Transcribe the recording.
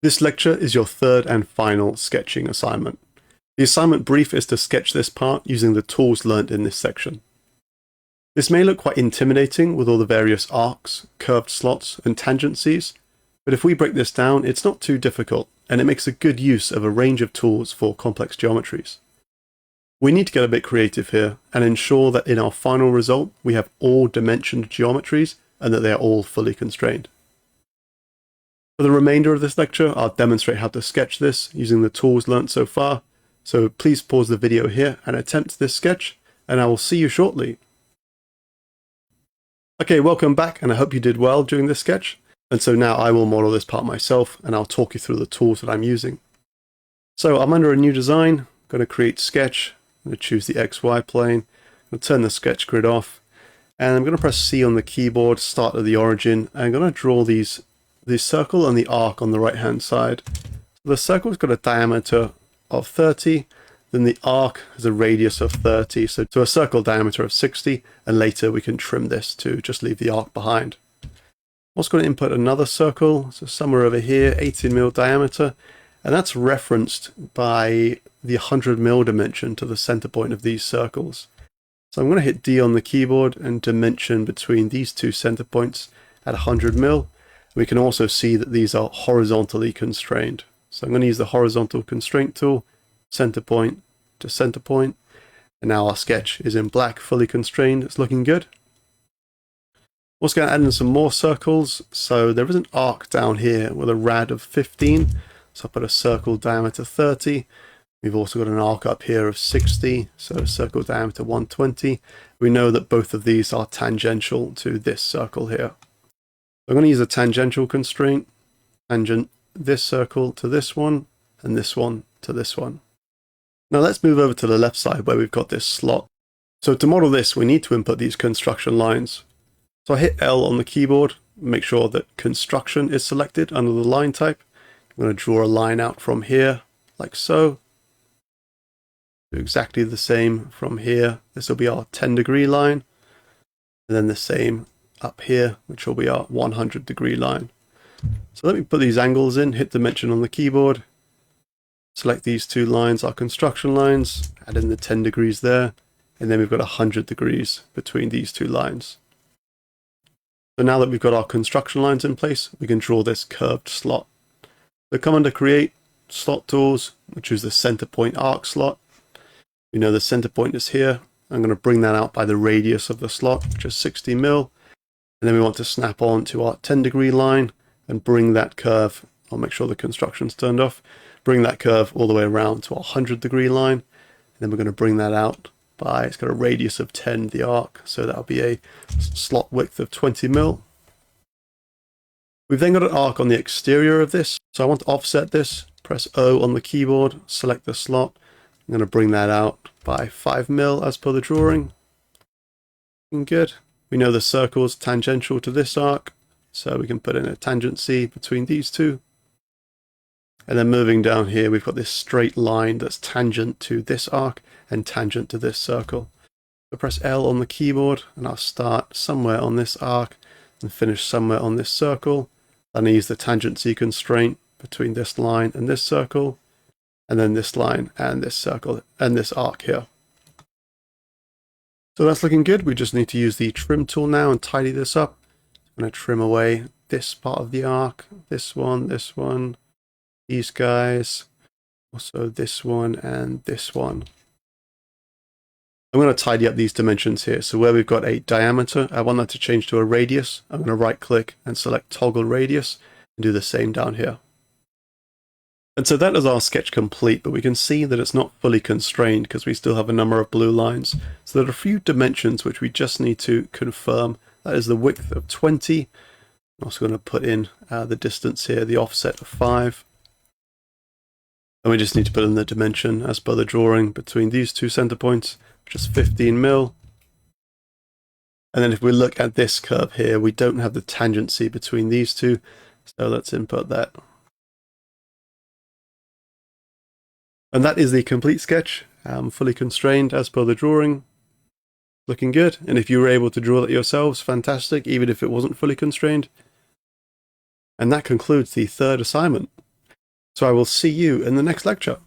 This lecture is your third and final sketching assignment. The assignment brief is to sketch this part using the tools learnt in this section. This may look quite intimidating with all the various arcs, curved slots, and tangencies, but if we break this down, it's not too difficult, and it makes a good use of a range of tools for complex geometries. We need to get a bit creative here and ensure that in our final result we have all dimensioned geometries and that they are all fully constrained. For the remainder of this lecture, I'll demonstrate how to sketch this using the tools learnt so far, so please pause the video here and attempt this sketch, and I will see you shortly. Okay, welcome back, and I hope you did well during this sketch. And so now I will model this part myself, and I'll talk you through the tools that I'm using. So I'm under a new design, I'm going to create sketch, I'm going to choose the XY plane, I'm going to turn the sketch grid off, and I'm going to press C on the keyboard, start at the origin, and I'm going to draw the circle and the arc on the right hand side. So the circle's got a diameter of 30, then the arc has a radius of 30, so to a circle diameter of 60, and later we can trim this to just leave the arc behind. I'm also going to input another circle, so somewhere over here, 18mm diameter, and that's referenced by the 100mm dimension to the center point of these circles. So I'm going to hit D on the keyboard and dimension between these two center points at 100mm. We can also see that these are horizontally constrained. So I'm going to use the horizontal constraint tool, center point to center point, and now our sketch is in black, fully constrained. It's looking good. Also going to add in some more circles. So there is an arc down here with a rad of 15. So I'll put a circle diameter 30. We've also got an arc up here of 60, so circle diameter 120. We know that both of these are tangential to this circle here. I'm going to use a tangential constraint, tangent this circle to this one, and this one to this one. Now let's move over to the left side where we've got this slot. So to model this, we need to input these construction lines. So I hit L on the keyboard, make sure that construction is selected under the line type. I'm going to draw a line out from here, like so. Do exactly the same from here. This will be our 10-degree line, and then the same up here, which will be our 100-degree line. So let me put these angles in, hit dimension on the keyboard, select these two lines, our construction lines, add in the 10 degrees there, and then we've got 100 degrees between these two lines. So now that we've got our construction lines in place, we can draw this curved slot. So come under Create, Slot Tools, we choose the center point arc slot. We know the center point is here. I'm going to bring that out by the radius of the slot, which is 60mm. And then we want to snap on to our 10-degree line and bring that curve, I'll make sure the construction's turned off, bring that curve all the way around to our 100-degree line. And then we're going to bring that out by, it's got a radius of 10, the arc, so that'll be a slot width of 20mm. We've then got an arc on the exterior of this, so I want to offset this, press O on the keyboard, select the slot. I'm going to bring that out by 5mm as per the drawing. Good. We know the circle is tangential to this arc, so we can put in a tangency between these two. And then moving down here, we've got this straight line that's tangent to this arc and tangent to this circle. So press L on the keyboard, and I'll start somewhere on this arc and finish somewhere on this circle. Then I use the tangency constraint between this line and this circle, and then this line and this circle and this arc here. So that's looking good. We just need to use the trim tool now and tidy this up. I'm going to trim away this part of the arc, this one, these guys, also this one and this one. I'm going to tidy up these dimensions here. So where we've got a diameter, I want that to change to a radius. I'm going to right click and select toggle radius and do the same down here. And so that is our sketch complete, but we can see that it's not fully constrained because we still have a number of blue lines. So there are a few dimensions which we just need to confirm. That is the width of 20. I'm also going to put in the distance here, the offset of 5. And we just need to put in the dimension as per the drawing between these two center points, which is 15mm. And then if we look at this curve here, we don't have the tangency between these two. So let's input that. And that is the complete sketch, fully constrained as per the drawing. Looking good. And if you were able to draw that yourselves, fantastic, even if it wasn't fully constrained. And that concludes the third assignment. So I will see you in the next lecture.